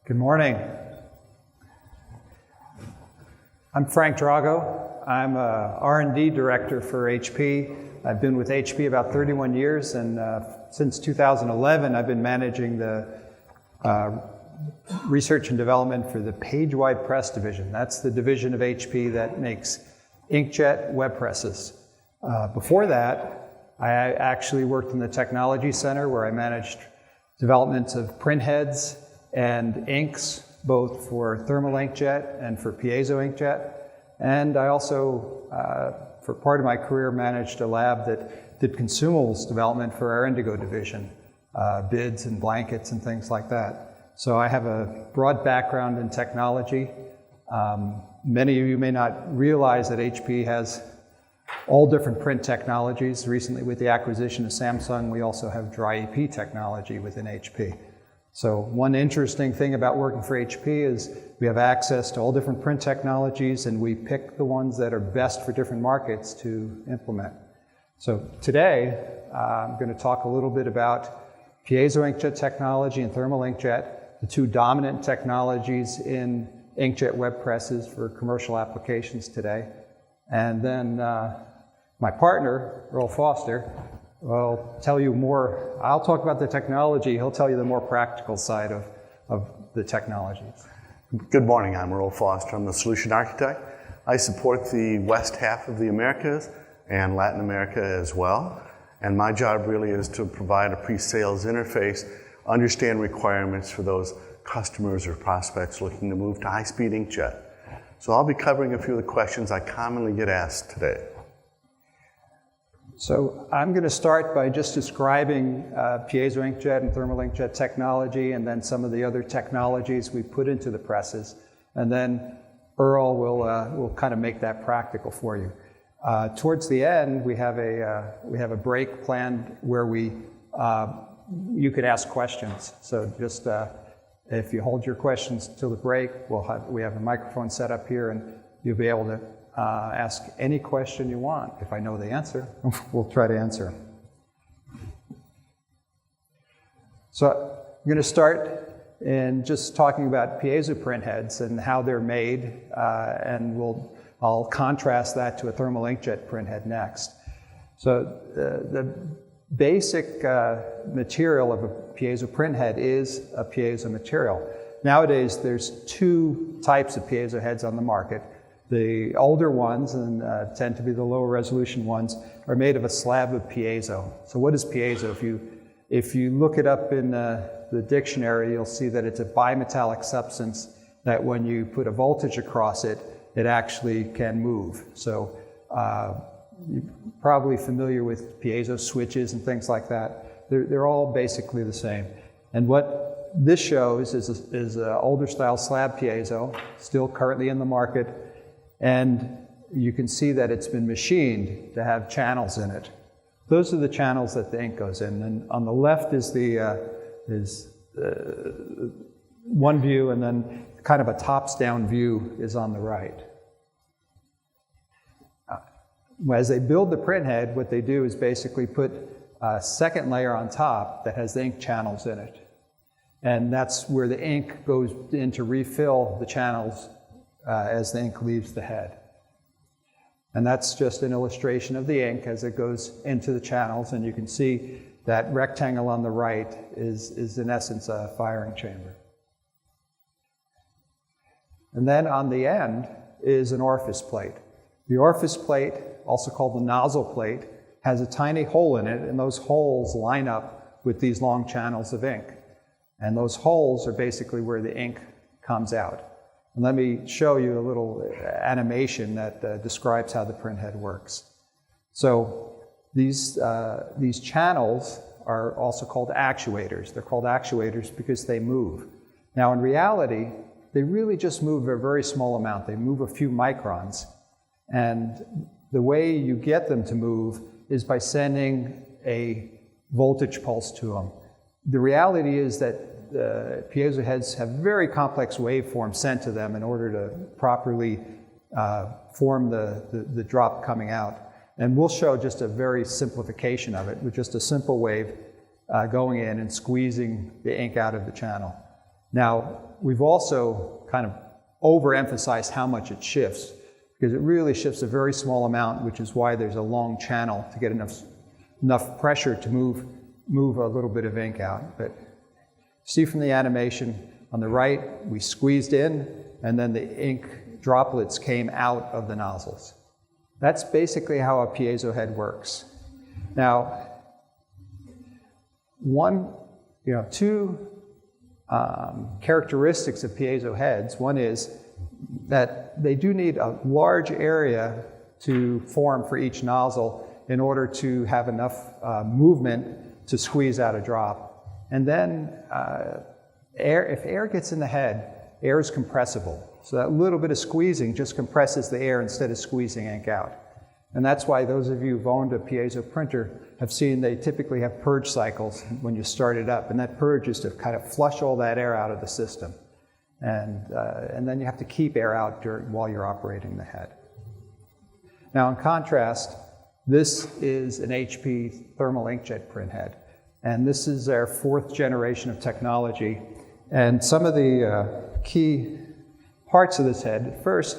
Good morning. I'm Frank Drago. I'm a R&D director for HP. I've been with HP about 31 years, and since 2011, I've been managing the research and development for the page-wide press division. That's the division of HP that makes inkjet web presses. Before that, I actually worked in the technology center where I managed development of print heads and inks, both for thermal inkjet and for piezo inkjet. And I also, for part of my career, managed a lab that did consumables development for our Indigo division, bids and blankets and things like that. So I have a broad background in technology. Many of you may not realize that HP has all different print technologies. Recently, with the acquisition of Samsung, we also have dry EP technology within HP. So one interesting thing about working for HP is we have access to all different print technologies, and we pick the ones that are best for different markets to implement. So today, I'm going to talk a little bit about piezo inkjet technology and thermal inkjet, the two dominant technologies in inkjet web presses for commercial applications today. And then my partner, Earl Foster, will tell you more. I'll talk about the technology. He'll tell you the more practical side of the technologies. Good morning. I'm Earl Foster. I'm the solution architect. I support the west half of the Americas and Latin America as well. And my job really is to provide a pre-sales interface, understand requirements for those customers or prospects looking to move to high-speed inkjet. So I'll be covering a few of the questions I commonly get asked today. So I'm going to start by just describing piezo inkjet and thermal inkjet technology, and then some of the other technologies we put into the presses. And then Earl will kind of make that practical for you. Towards the end, we have a break planned where you could ask questions. So just if you hold your questions till the break, we have a microphone set up here, and you'll be able to ask any question you want. If I know the answer, we'll try to answer. So I'm going to start in just talking about piezo print heads and how they're made, and I'll contrast that to a thermal inkjet print head next. So the basic material of a piezo print head is a piezo material. Nowadays, there's two types of piezo heads on the market. The older ones, and tend to be the lower resolution ones, are made of a slab of piezo. So what is piezo? If you look it up in the dictionary, you'll see that it's a bimetallic substance that when you put a voltage across it, it actually can move. So you're probably familiar with piezo switches and things like that. They're all basically the same. And what this shows is an older style slab piezo, still currently in the market. And you can see that it's been machined to have channels in it. Those are the channels that the ink goes in. And on the left is one view, and then kind of a tops-down view is on the right. As they build the print head, what they do is basically put a second layer on top that has the ink channels in it. And that's where the ink goes in to refill the channels as the ink leaves the head. And that's just an illustration of the ink as it goes into the channels, and you can see that rectangle on the right is in essence a firing chamber. And then on the end is an orifice plate. The orifice plate, also called the nozzle plate, has a tiny hole in it, and those holes line up with these long channels of ink. And those holes are basically where the ink comes out. And let me show you a little animation that describes how the print head works. So these channels are also called actuators. They're called actuators because they move. Now in reality, they really just move a very small amount. They move a few microns. And the way you get them to move is by sending a voltage pulse to them. The reality is that piezo heads have very complex waveforms sent to them in order to properly form the drop coming out. And we'll show just a very simplification of it with just a simple wave going in and squeezing the ink out of the channel. Now, we've also kind of overemphasized how much it shifts, because it really shifts a very small amount, which is why there's a long channel to get enough pressure to move a little bit of ink out. But see from the animation on the right, we squeezed in, and then the ink droplets came out of the nozzles. That's basically how a piezo head works. Now, two characteristics of piezo heads. One is that they do need a large area to form for each nozzle in order to have enough movement to squeeze out a drop. And then if air gets in the head, air is compressible. So that little bit of squeezing just compresses the air instead of squeezing ink out. And that's why those of you who've owned a piezo printer have seen they typically have purge cycles when you start it up. And that purge is to kind of flush all that air out of the system. And then you have to keep air out while you're operating the head. Now, in contrast, this is an HP thermal inkjet print head. And this is our 4th generation of technology. And some of the key parts of this head, first,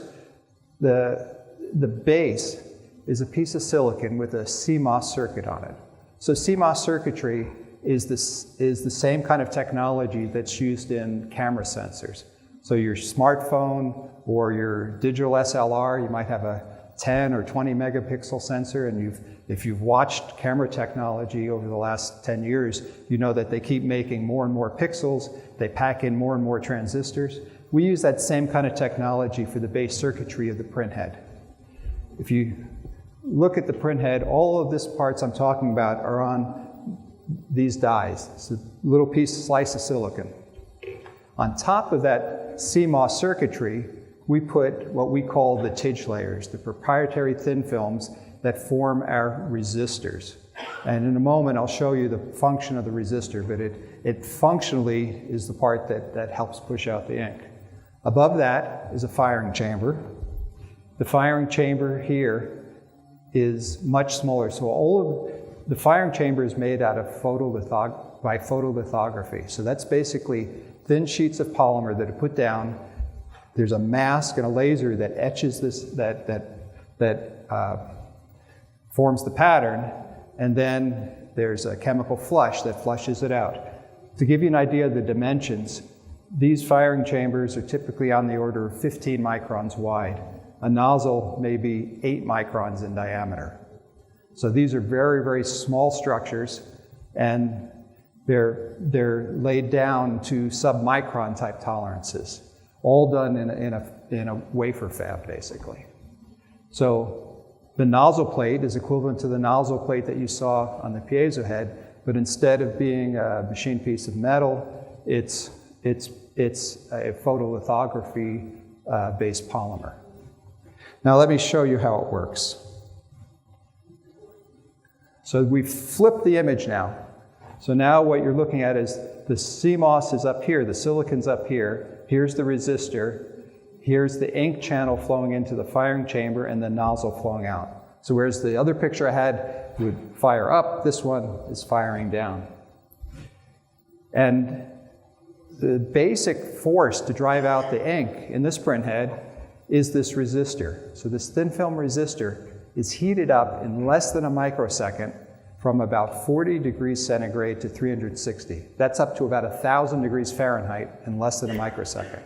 the base is a piece of silicon with a CMOS circuit on it. So CMOS circuitry is the same kind of technology that's used in camera sensors. So your smartphone or your digital SLR, you might have a 10 or 20 megapixel sensor, and if you've watched camera technology over the last 10 years, you know that they keep making more and more pixels, they pack in more and more transistors. We use that same kind of technology for the base circuitry of the print head. If you look at the print head, all of these parts I'm talking about are on these dies. It's a little slice of silicon. On top of that CMOS circuitry, we put what we call the TIDGE layers, the proprietary thin films that form our resistors. And in a moment, I'll show you the function of the resistor, but it functionally is the part that helps push out the ink. Above that is a firing chamber. The firing chamber here is much smaller. So all of the firing chamber is made out of by photolithography. So that's basically thin sheets of polymer that are put down. There's a mask and a laser that etches this, that forms the pattern, and then there's a chemical flush that flushes it out. To give you an idea of the dimensions, these firing chambers are typically on the order of 15 microns wide. A nozzle may be 8 microns in diameter. So these are very, very small structures, and they're laid down to sub-micron type tolerances, all done in a wafer fab, basically. So the nozzle plate is equivalent to the nozzle plate that you saw on the piezo head, but instead of being a machined piece of metal, it's a photolithography based polymer. Now let me show you how it works. So we've flipped the image now. So now what you're looking at is the CMOS is up here, the silicon's up here, here's the resistor, here's the ink channel flowing into the firing chamber and the nozzle flowing out. So whereas the other picture I had would fire up, this one is firing down. And the basic force to drive out the ink in this print head is this resistor. So this thin film resistor is heated up in less than a microsecond from about 40 degrees centigrade to 360. That's up to about 1,000 degrees Fahrenheit in less than a microsecond.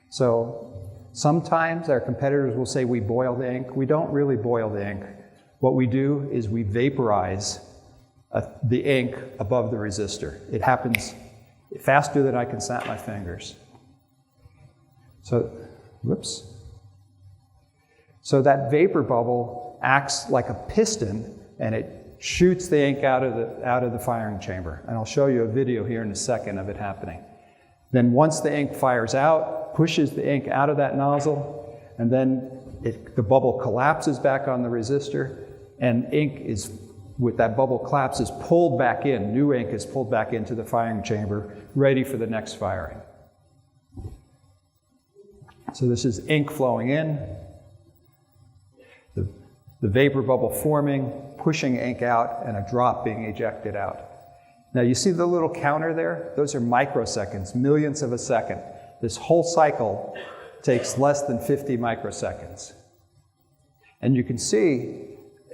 So sometimes our competitors will say we boil the ink. We don't really boil the ink. What we do is we vaporize the ink above the resistor. It happens faster than I can snap my fingers. So, whoops. So that vapor bubble acts like a piston, and it shoots the ink out of the firing chamber. And I'll show you a video here in a second of it happening. Then once the ink fires out, pushes the ink out of that nozzle, and then the bubble collapses back on the resistor, and ink is, with that bubble collapse, is pulled back in. New ink is pulled back into the firing chamber, ready for the next firing. So this is ink flowing in, the vapor bubble forming, pushing ink out, and a drop being ejected out. Now you see the little counter there? Those are microseconds, millionths of a second. This whole cycle takes less than 50 microseconds. And you can see,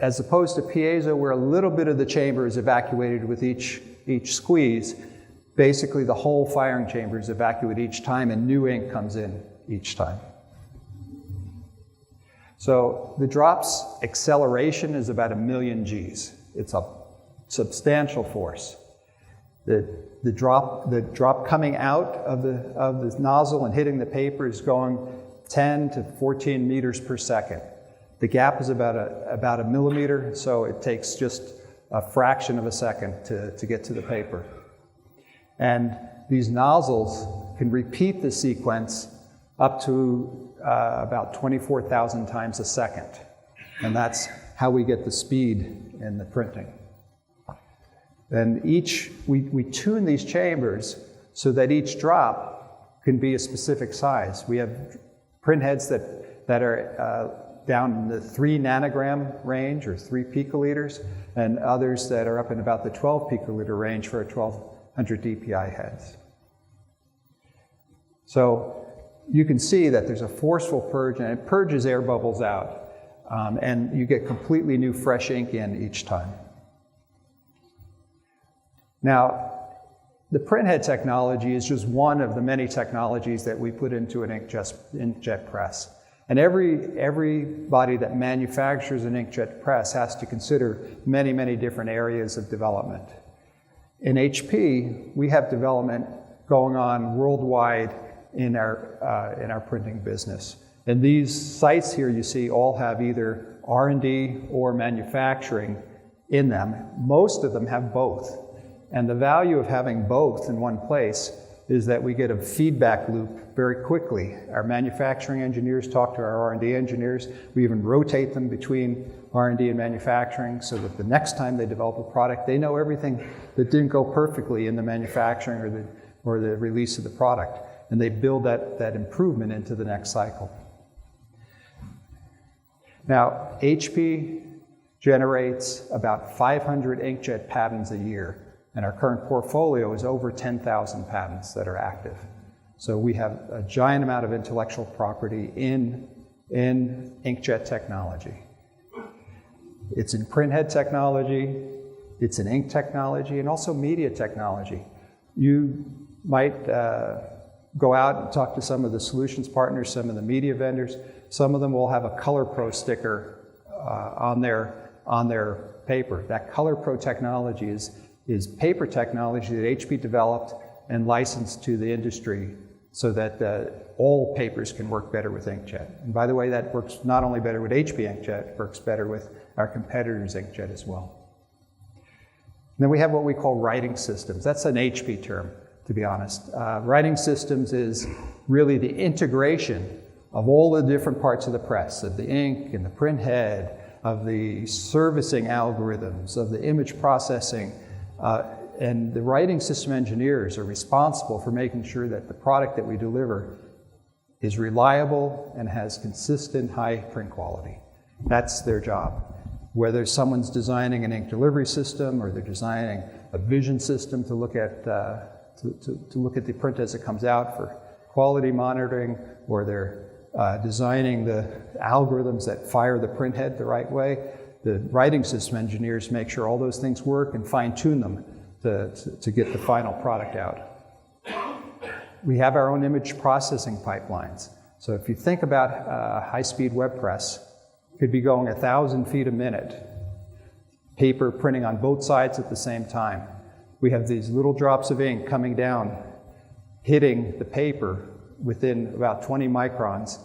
as opposed to piezo, where a little bit of the chamber is evacuated with each squeeze, basically the whole firing chamber is evacuated each time and new ink comes in each time. So the drop's acceleration is about 1,000,000 Gs. It's a substantial force. The drop coming out of the nozzle and hitting the paper is going 10 to 14 meters per second. The gap is about a millimeter, so it takes just a fraction of a second to get to the paper. And these nozzles can repeat the sequence up to about 24,000 times a second. And that's how we get the speed in the printing. And we tune these chambers so that each drop can be a specific size. We have print heads that are down in the 3 nanogram range or 3 picoliters, and others that are up in about the 12 picoliter range for our 1200 DPI heads. So you can see that there's a forceful purge, and it purges air bubbles out, and you get completely new fresh ink in each time. Now, the printhead technology is just one of the many technologies that we put into an inkjet press. And everybody that manufactures an inkjet press has to consider many, many different areas of development. In HP, we have development going on worldwide in our printing business. And these sites here you see all have either R&D or manufacturing in them. Most of them have both. And the value of having both in one place is that we get a feedback loop very quickly. Our manufacturing engineers talk to our R&D engineers. We even rotate them between R&D and manufacturing so that the next time they develop a product, they know everything that didn't go perfectly in the manufacturing or the release of the product. And they build that improvement into the next cycle. Now, HP generates about 500 inkjet patents a year. And our current portfolio is over 10,000 patents that are active. So we have a giant amount of intellectual property in inkjet technology. It's in printhead technology, it's in ink technology, and also media technology. You might go out and talk to some of the solutions partners, some of the media vendors. Some of them will have a ColorPro sticker on their paper. That ColorPro technology is paper technology that HP developed and licensed to the industry so that all papers can work better with inkjet. And by the way, that works not only better with HP inkjet, it works better with our competitors' inkjet as well. And then we have what we call writing systems. That's an HP term, to be honest. Writing systems is really the integration of all the different parts of the press, of the ink and the print head, of the servicing algorithms, of the image processing. And the writing system engineers are responsible for making sure that the product that we deliver is reliable and has consistent high print quality. That's their job. Whether someone's designing an ink delivery system or they're designing a vision system to look at the print as it comes out for quality monitoring, or they're designing the algorithms that fire the print head the right way, the writing system engineers make sure all those things work and fine-tune them to get the final product out. We have our own image processing pipelines. So if you think about a high-speed web press, it could be going 1,000 feet a minute, paper printing on both sides at the same time. We have these little drops of ink coming down, hitting the paper within about 20 microns,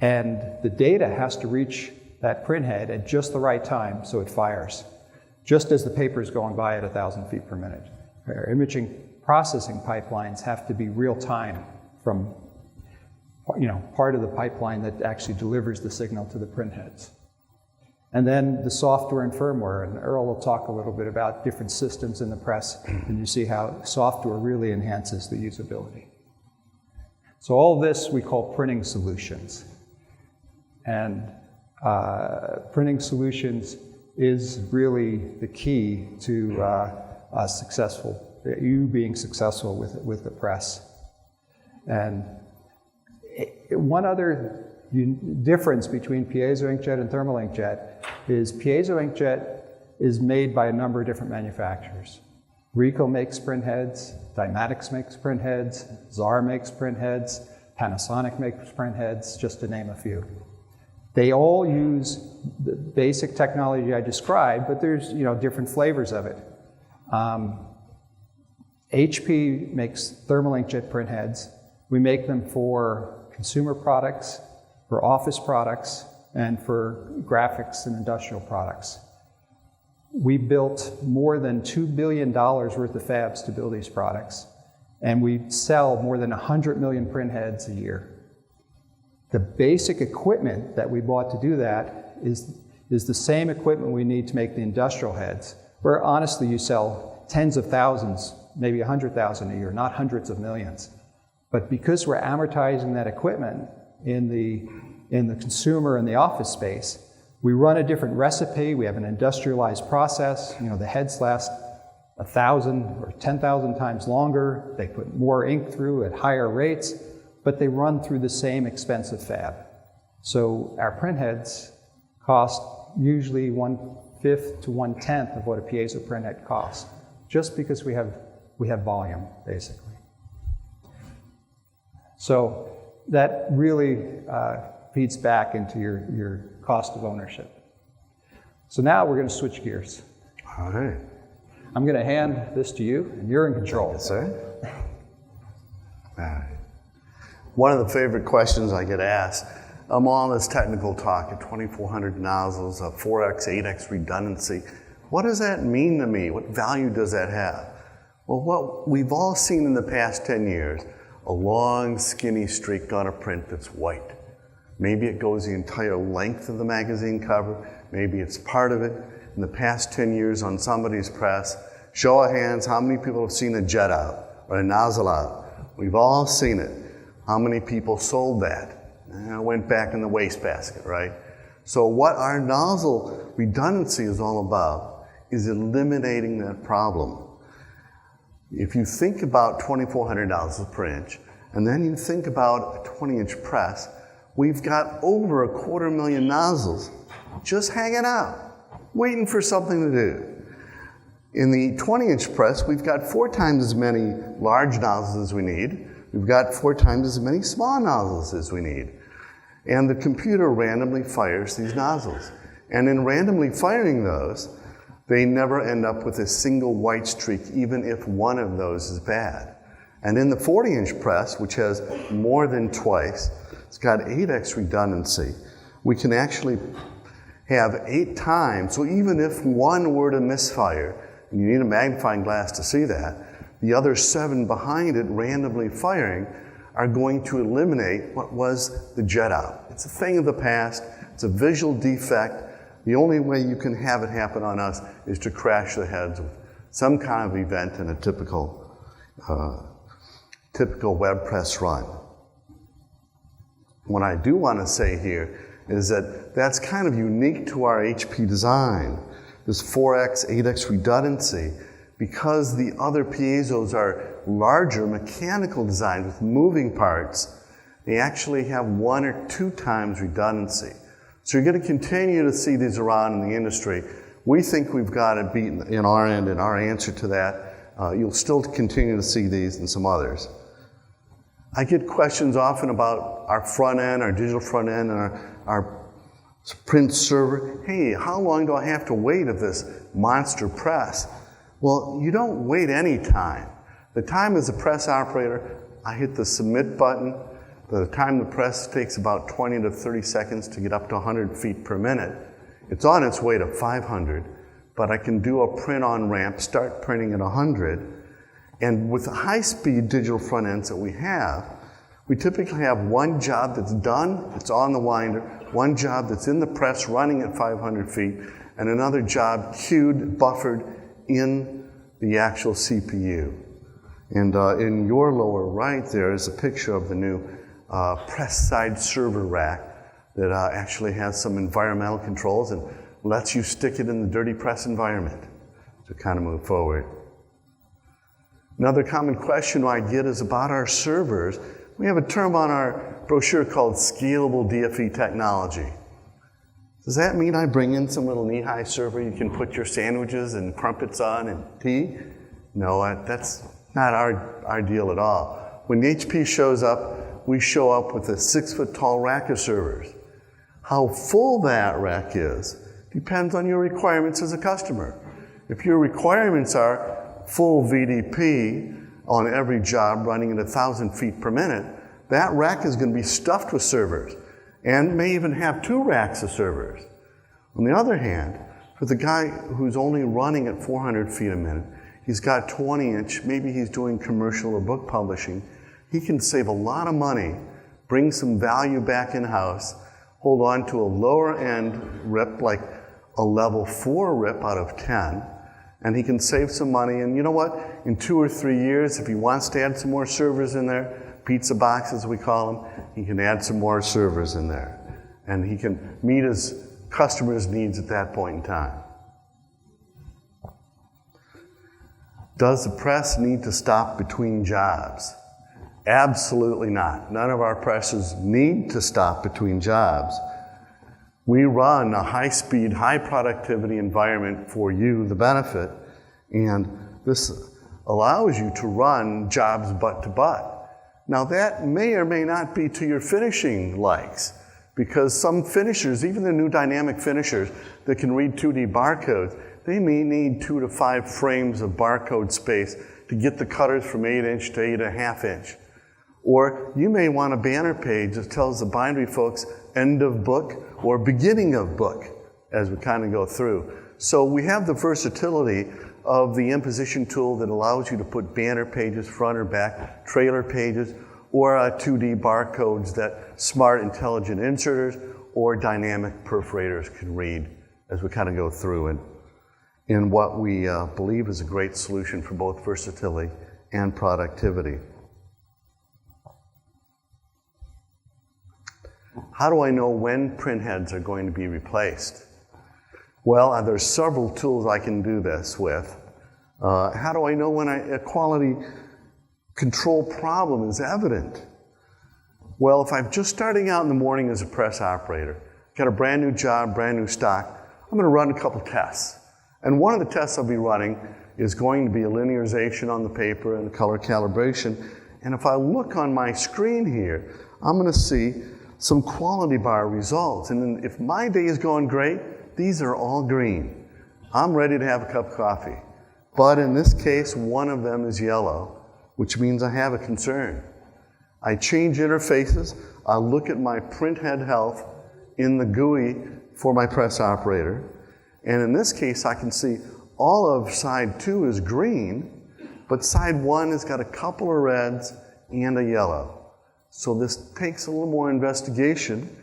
and the data has to reach that print head at just the right time so it fires, just as the paper is going by at 1,000 feet per minute. Our imaging processing pipelines have to be real time from part of the pipeline that actually delivers the signal to the print heads. And then the software and firmware, and Earl will talk a little bit about different systems in the press, and you see how software really enhances the usability. So all this we call printing solutions. And printing solutions is really the key to you being successful with the press. And one other difference between piezo inkjet and thermal inkjet is piezo inkjet is made by a number of different manufacturers. Ricoh makes print heads, Dymatics makes print heads, Czar makes print heads, Panasonic makes print heads, just to name a few. They all use the basic technology I described, but there's different flavors of it. HP makes thermal inkjet print heads. We make them for consumer products, for office products, and for graphics and industrial products. We built more than $2 billion worth of fabs to build these products, and we sell more than 100 million print heads a year. The basic equipment that we bought to do that is the same equipment we need to make the industrial heads, where honestly you sell tens of thousands, maybe 100,000 a year, not hundreds of millions. But because we're amortizing that equipment in the consumer and the office space, we run a different recipe. We have an industrialized process. The heads last 1,000 or 10,000 times longer. They put more ink through at higher rates, but they run through the same expensive fab. So our print heads cost usually 1/5 to 1/10 of what a piezo print head costs, just because we have volume, basically. So that really feeds back into your cost of ownership. So now we're going to switch gears. All right. I'm going to hand this to you, and you're in control. Yes, sir. All right. One of the favorite questions I get asked, all this technical talk at 2,400 nozzles, 4x, 8x redundancy, what does that mean to me? What value does that have? Well, what we've all seen in the past 10 years, a long, skinny streak on a print that's white. Maybe it goes the entire length of the magazine cover. Maybe it's part of it. In the past 10 years on somebody's press, show of hands, how many people have seen a jet out or a nozzle out? We've all seen it. How many people sold that? Went back in the wastebasket, right? So what our nozzle redundancy is all about is eliminating that problem. If you think about 2,400 nozzles per inch, and then you think about a 20-inch press, we've got over 250,000 nozzles just hanging out, waiting for something to do. In the 20-inch press, we've got 4 times as many large nozzles as we need. We've got 4 times as many small nozzles as we need. And the computer randomly fires these nozzles. And in randomly firing those, they never end up with a single white streak, even if one of those is bad. And in the 40-inch press, which has more than twice, it's got 8x redundancy. We can actually have 8 times, so even if one were to misfire, and you need a magnifying glass to see that, the other 7 behind it randomly firing are going to eliminate what was the jet out. It's a thing of the past. It's a visual defect. The only way you can have it happen on us is to crash the heads with some kind of event in a typical web press run. What I do want to say here is that that's kind of unique to our HP design, this 4x, 8x redundancy, because the other piezos are larger mechanical designs with moving parts. They actually have 1 or 2 times redundancy. So you're going to continue to see these around in the industry. We think we've got it beaten in our end, and our answer to that, you'll still continue to see these and some others. I get questions often about our front end, our digital front end, and our print server. Hey, how long do I have to wait at this monster press? Well, you don't wait any time. The time as a press operator, I hit the submit button. The time the press takes about 20 to 30 seconds to get up to 100 feet per minute. It's on its way to 500, but I can do a print on ramp, start printing at 100. And with the high-speed digital front ends that we typically have one job that's done, it's on the winder, one job that's in the press running at 500 feet, and another job queued, buffered in the actual CPU. And in your lower right there is a picture of the new press side server rack that actually has some environmental controls and lets you stick it in the dirty press environment to kind of move forward. Another common question I get is about our servers. We have a term on our brochure called scalable DFE technology. Does that mean I bring in some little knee-high server you can put your sandwiches and crumpets on and tea? No, that's not our deal at all. When HP shows up, we show up with a 6-foot-tall rack of servers. How full that rack is depends on your requirements as a customer. If your requirements are full VDP on every job running at 1,000 feet per minute, that rack is going to be stuffed with servers and may even have 2 racks of servers. On the other hand, for the guy who's only running at 400 feet a minute, he's got 20-inch, maybe he's doing commercial or book publishing, he can save a lot of money, bring some value back in-house, hold on to a lower end RIP, like a level 4 RIP out of 10, and he can save some money. And you know what? In 2 or 3 years, if he wants to add some more servers in there, pizza boxes we call them, he can add some more servers in there. And he can meet his customers' needs at that point in time. Does the press need to stop between jobs? Absolutely not. None of our presses need to stop between jobs. We run a high-speed, high-productivity environment for you, the benefit, and this allows you to run jobs butt to butt. Now that may or may not be to your finishing likes, because some finishers, even the new dynamic finishers that can read 2D barcodes, they may need 2 to 5 frames of barcode space to get the cutters from 8-inch to 8.5 inch. Or you may want a banner page that tells the bindery folks end of book or beginning of book as we kind of go through. So we have the versatility of the imposition tool that allows you to put banner pages, front or back, trailer pages, or 2D barcodes that smart, intelligent inserters or dynamic perforators can read as we kind of go through it in what we believe is a great solution for both versatility and productivity. How do I know when print heads are going to be replaced? Well, there's several tools I can do this with. How do I know when a quality control problem is evident? Well, if I'm just starting out in the morning as a press operator, got a brand new job, brand new stock, I'm going to run a couple tests. And one of the tests I'll be running is going to be a linearization on the paper and a color calibration. And if I look on my screen here, I'm going to see some quality bar results. And then if my day is going great, these are all green. I'm ready to have a cup of coffee. But in this case, one of them is yellow, which means I have a concern. I change interfaces. I look at my print head health in the GUI for my press operator. And in this case, I can see all of side 2 is green, but side 1 has got a couple of reds and a yellow. So this takes a little more investigation.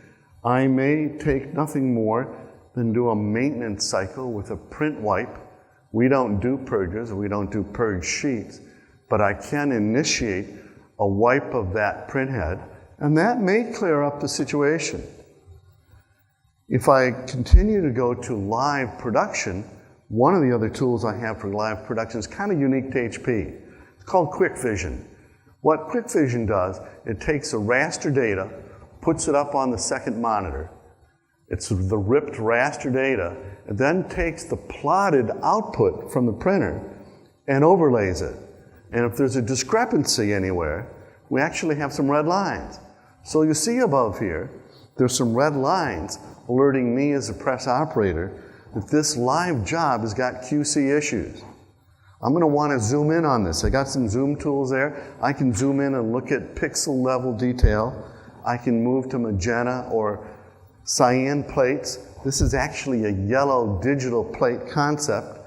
I may take nothing more than do a maintenance cycle with a print wipe. We don't do purges, we don't do purge sheets, but I can initiate a wipe of that print head, and that may clear up the situation. If I continue to go to live production, one of the other tools I have for live production is kind of unique to HP. It's called Quick Vision. What Quick Vision does, it takes a raster data, puts it up on the second monitor. It's the ripped raster data, and then takes the plotted output from the printer and overlays it. And if there's a discrepancy anywhere, we actually have some red lines. So you see above here, there's some red lines alerting me as a press operator that this live job has got QC issues. I'm going to want to zoom in on this. I got some zoom tools there. I can zoom in and look at pixel level detail. I can move to magenta or cyan plates. This is actually a yellow digital plate concept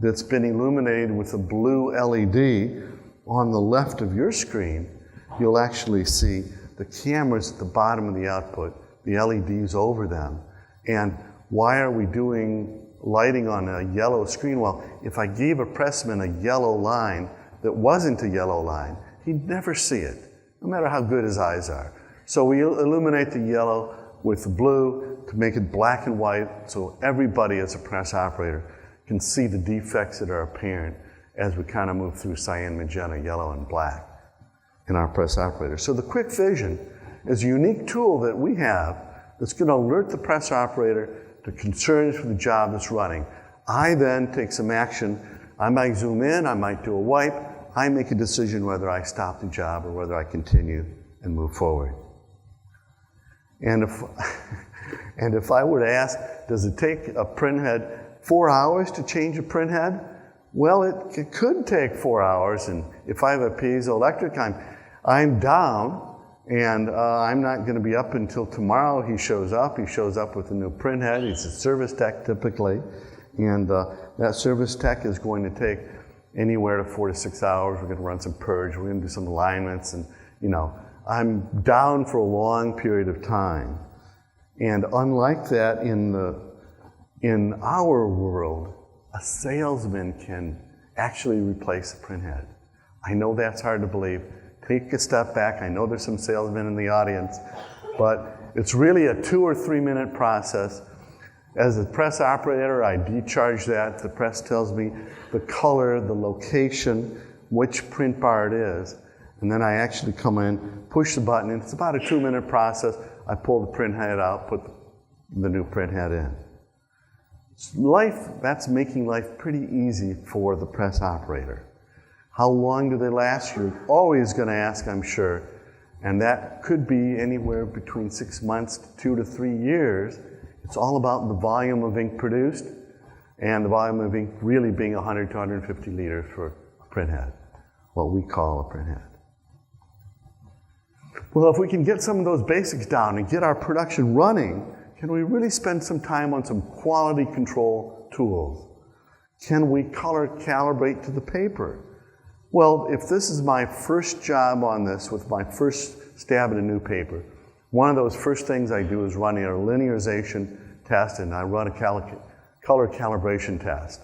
that's been illuminated with a blue LED. On the left of your screen, you'll actually see the cameras at the bottom of the output, the LEDs over them. And why are we doing lighting on a yellow screen? Well, if I gave a pressman a yellow line that wasn't a yellow line, he'd never see it, no matter how good his eyes are. So we illuminate the yellow with the blue to make it black and white so everybody as a press operator can see the defects that are apparent as we kind of move through cyan, magenta, yellow, and black in our press operator. So the Quick Vision is a unique tool that we have that's going to alert the press operator to concerns for the job that's running. I then take some action. I might zoom in, I might do a wipe. I make a decision whether I stop the job or whether I continue and move forward. And if I were to ask, does it take a printhead 4 hours to change a printhead? Well, it could take 4 hours, and if I have a piezoelectric, I'm down, and I'm not going to be up until tomorrow. He shows up with a new printhead. He's a service tech typically, and that service tech is going to take anywhere to 4 to 6 hours. We're going to run some purge, we're going to do some alignments, and I'm down for a long period of time. And unlike that in our world, a salesman can actually replace a printhead. I know that's hard to believe. Take a step back. I know there's some salesmen in the audience, but it's really a 2 or 3 minute process. As a press operator, I decharge that. The press tells me the color, the location, which print bar it is, and then I actually come in, push the button, and it's about a 2 minute process. I pull the printhead out, put the new printhead in. That's making life pretty easy for the press operator. How long do they last? You're always going to ask, I'm sure. And that could be anywhere between 6 months to 2 to 3 years. It's all about the volume of ink produced, and the volume of ink really being 100 to 150 liters for a printhead, what we call a printhead. Well, if we can get some of those basics down and get our production running, can we really spend some time on some quality control tools? Can we color calibrate to the paper? Well, if this is my first job on this, with my first stab at a new paper, one of those first things I do is run a linearization test, and I run a color calibration test.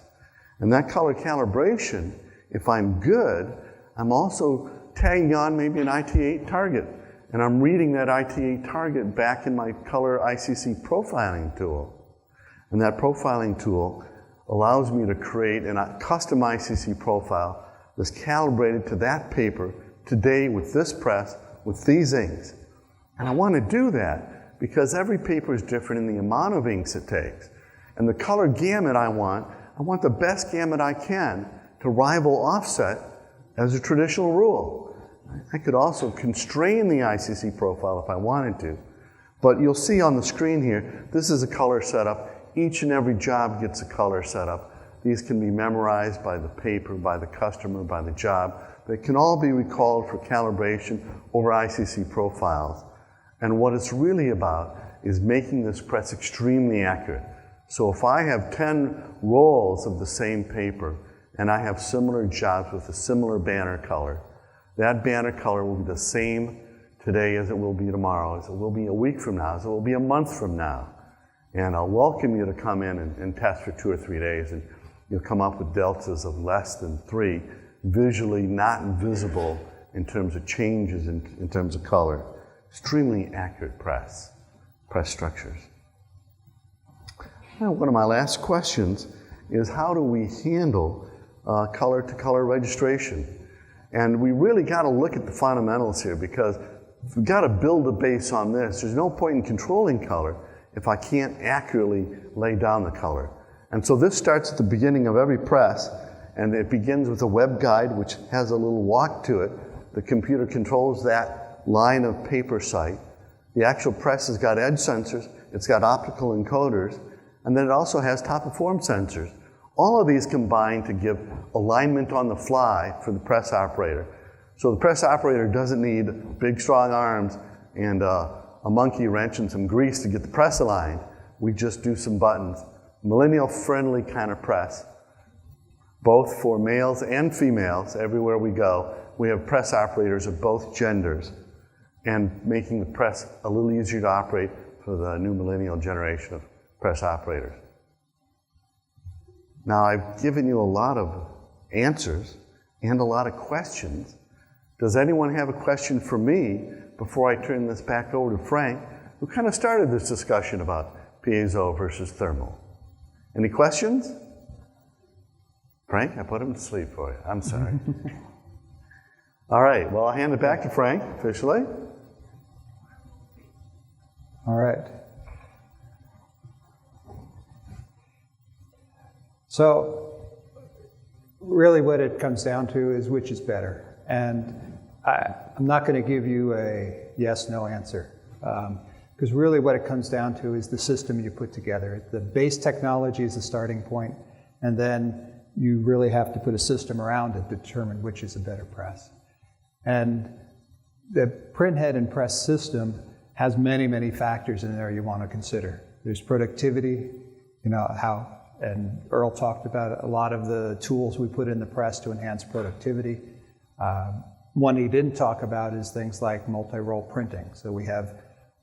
And that color calibration, if I'm good, I'm also tagging on maybe an IT8 target. And I'm reading that IT8 target back in my color ICC profiling tool. And that profiling tool allows me to create a custom ICC profile that's calibrated to that paper today with this press, with these inks. And I want to do that because every paper is different in the amount of inks it takes. And the color gamut I want the best gamut I can to rival offset as a traditional rule. I could also constrain the ICC profile if I wanted to. But you'll see on the screen here, this is a color setup. Each and every job gets a color setup. These can be memorized by the paper, by the customer, by the job. They can all be recalled for calibration over ICC profiles. And what it's really about is making this press extremely accurate. So if I have 10 rolls of the same paper, and I have similar jobs with a similar banner color, that banner color will be the same today as it will be tomorrow, as it will be a week from now, as it will be a month from now. And I'll welcome you to come in and test for 2 or 3 days, and you'll come up with deltas of less than 3, visually not visible in terms of changes in terms of color. Extremely accurate press structures. Now, one of my last questions is, how do we handle color-to-color registration? And we really got to look at the fundamentals here, because we've got to build a base on this. There's no point in controlling color if I can't accurately lay down the color. And so this starts at the beginning of every press, and it begins with a web guide, which has a little walk to it. The computer controls that line of paper sight. The actual press has got edge sensors, it's got optical encoders, and then it also has top-of-form sensors. All of these combine to give alignment on the fly for the press operator. So the press operator doesn't need big, strong arms and a monkey wrench and some grease to get the press aligned. We just do some buttons. Millennial-friendly kind of press, both for males and females. Everywhere we go, we have press operators of both genders, and making the press a little easier to operate for the new millennial generation of press operators. Now, I've given you a lot of answers and a lot of questions. Does anyone have a question for me before I turn this back over to Frank, who kind of started this discussion about piezo versus thermal? Any questions? Frank, I put him to sleep for you. I'm sorry. All right, well, I'll hand it back to Frank officially. All right. So really what it comes down to is which is better. And I'm not going to give you a yes-no answer. Because really what it comes down to is the system you put together. The base technology is the starting point, and then you really have to put a system around it to determine which is a better press. And the printhead and press system has many, many factors in there you want to consider. There's productivity, and Earl talked about a lot of the tools we put in the press to enhance productivity. One he didn't talk about is things like multi-roll printing. So we have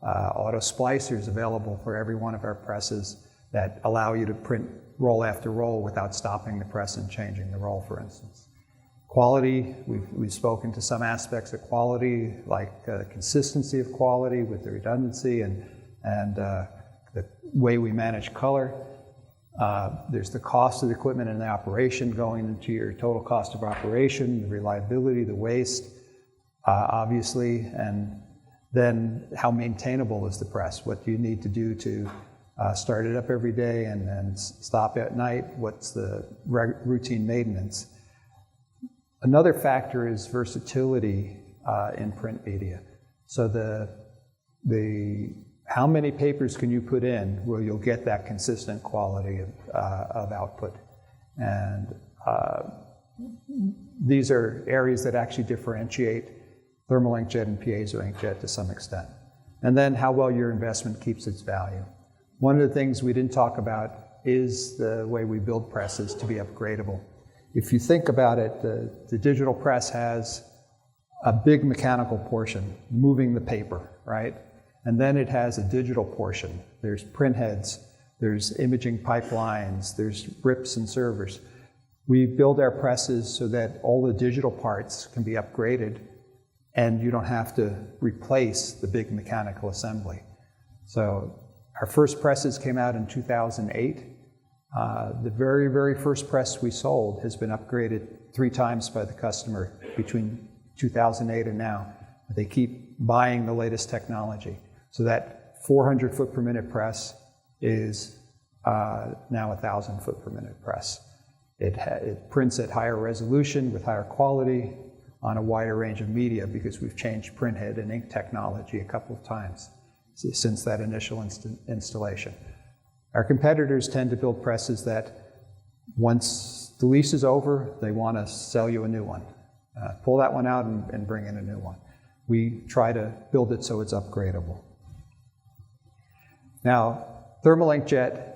auto splicers available for every one of our presses that allow you to print roll after roll without stopping the press and changing the roll, for instance. Quality, we've spoken to some aspects of quality, like consistency of quality with the redundancy and the way we manage color. There's the cost of the equipment and the operation going into your total cost of operation, the reliability, the waste, obviously, and then how maintainable is the press? What do you need to do to start it up every day and stop at night? What's the routine maintenance? Another factor is versatility in print media. So how many papers can you put in where you'll get that consistent quality of output? And these are areas that actually differentiate thermal inkjet and piezo inkjet to some extent. And then how well your investment keeps its value. One of the things we didn't talk about is the way we build presses to be upgradable. If you think about it, the digital press has a big mechanical portion, moving the paper, right? And then it has a digital portion. There's print heads, there's imaging pipelines, there's rips and servers. We build our presses so that all the digital parts can be upgraded and you don't have to replace the big mechanical assembly. So our first presses came out in 2008. The very, very first press we sold has been upgraded 3 times by the customer between 2008 and now. They keep buying the latest technology. So that 400 foot per minute press is now 1,000 foot per minute press. It prints at higher resolution with higher quality on a wider range of media because we've changed printhead and ink technology a couple of times since that initial installation. Our competitors tend to build presses that once the lease is over, they want to sell you a new one. Pull that one out and bring in a new one. We try to build it so it's upgradable. Now, thermal inkjet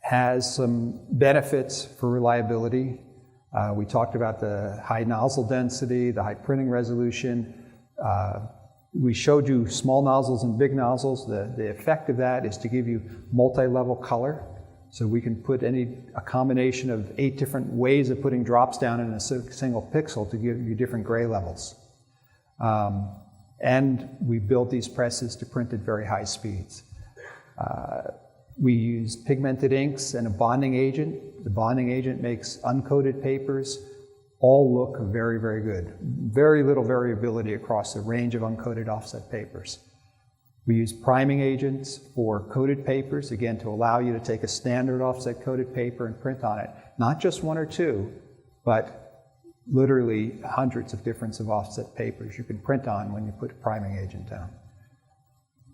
has some benefits for reliability. We talked about the high nozzle density, the high printing resolution. We showed you small nozzles and big nozzles. The effect of that is to give you multi-level color. So we can put a combination of 8 different ways of putting drops down in a single pixel to give you different gray levels. And we built these presses to print at very high speeds. We use pigmented inks and a bonding agent. The bonding agent makes uncoated papers all look very, very good. Very little variability across the range of uncoated offset papers. We use priming agents for coated papers, again, to allow you to take a standard offset coated paper and print on it. Not just 1 or 2, but literally hundreds of different offset papers you can print on when you put a priming agent down.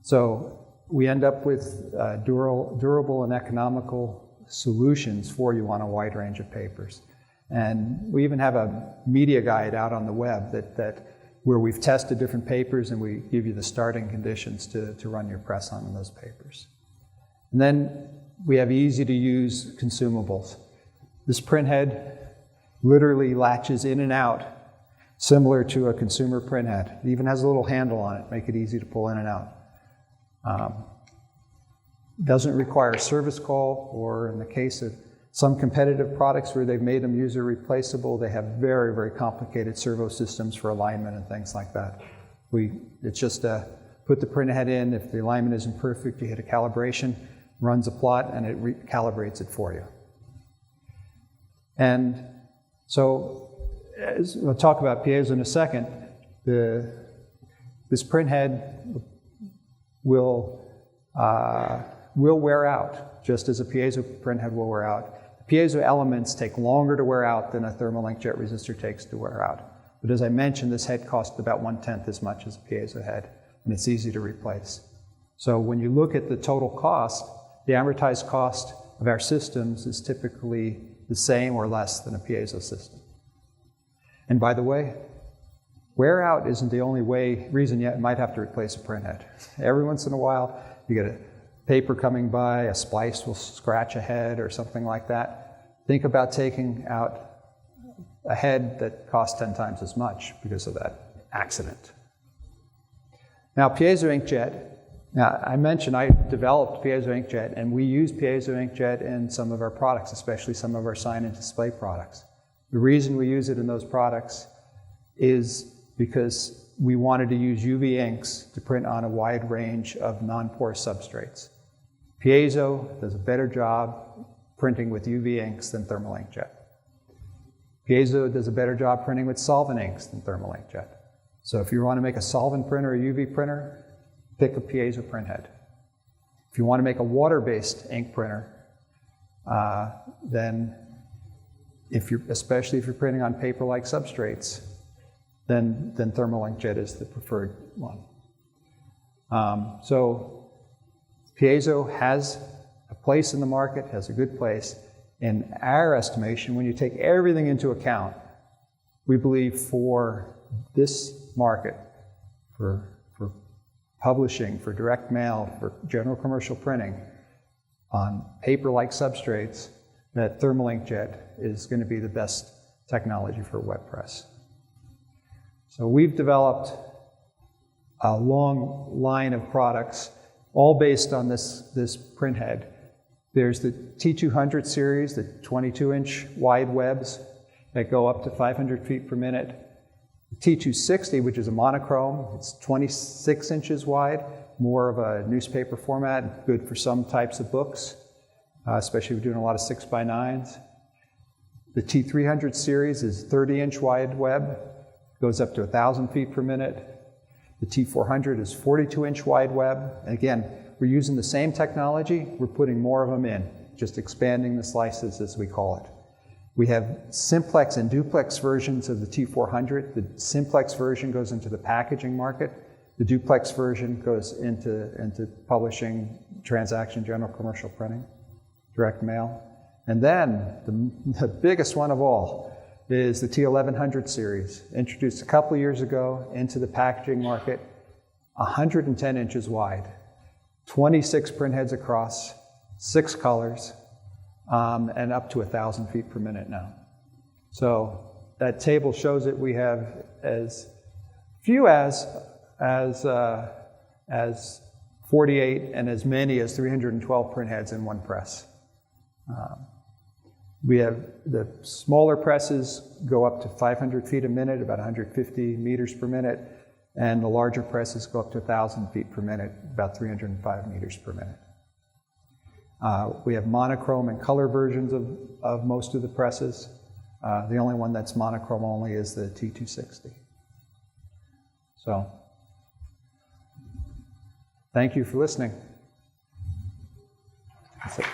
So we end up with durable and economical solutions for you on a wide range of papers. And we even have a media guide out on the web where we've tested different papers and we give you the starting conditions to run your press on those papers. And then we have easy to use consumables. This printhead literally latches in and out similar to a consumer printhead. It even has a little handle on it, make it easy to pull in and out. Doesn't require a service call, or in the case of some competitive products where they've made them user replaceable, they have very, very complicated servo systems for alignment and things like that. It's just put the printhead in. If the alignment isn't perfect, you hit a calibration, runs a plot, and it recalibrates it for you. And so, as we'll talk about piezo in a second, this print head will wear out, just as a piezo print head will wear out. The piezo elements take longer to wear out than a thermal inkjet resistor takes to wear out. But as I mentioned, this head costs about 1/10 as much as a piezo head, and it's easy to replace. So when you look at the total cost, the amortized cost of our systems is typically the same or less than a piezo system. And by the way, wear out isn't the only reason you might have to replace a print head. Every once in a while, you get a paper coming by, a splice will scratch a head or something like that. Think about taking out a head that costs 10 times as much because of that accident. Now, piezo inkjet. Now, I mentioned I developed piezo inkjet, and we use piezo inkjet in some of our products, especially some of our sign and display products. The reason we use it in those products is because we wanted to use UV inks to print on a wide range of non-porous substrates. Piezo does a better job printing with UV inks than thermal inkjet. Piezo does a better job printing with solvent inks than thermal inkjet. So if you want to make a solvent printer or UV printer, pick a piezo print head. If you want to make a water-based ink printer, then especially if you're printing on paper-like substrates, then thermal inkjet is the preferred one. So piezo has a place in the market, has a good place. In our estimation, when you take everything into account, we believe for this market, for publishing, for direct mail, for general commercial printing on paper-like substrates, that thermal inkjet is going to be the best technology for web press. So we've developed a long line of products, all based on this print head. There's the T200 series, the 22-inch wide webs that go up to 500 feet per minute. The T260, which is a monochrome, it's 26 inches wide, more of a newspaper format, good for some types of books, especially if we're doing a lot of 6x9s. The T300 series is 30-inch wide web, goes up to 1,000 feet per minute. The T400 is 42-inch wide web. And again, we're using the same technology, we're putting more of them in, just expanding the slices as we call it. We have simplex and duplex versions of the T400. The simplex version goes into the packaging market. The duplex version goes into publishing, transaction, general commercial printing, direct mail. And then the biggest one of all is the T1100 series, introduced a couple of years ago into the packaging market, 110 inches wide, 26 print heads across, 6 colors, and up to 1,000 feet per minute now. So that table shows it. We have as few as 48 and as many as 312 print heads in one press. We have the smaller presses go up to 500 feet a minute, about 150 meters per minute, and the larger presses go up to 1,000 feet per minute, about 305 meters per minute. We have monochrome and color versions of most of the presses. The only one that's monochrome only is the T260. So, thank you for listening. That's it.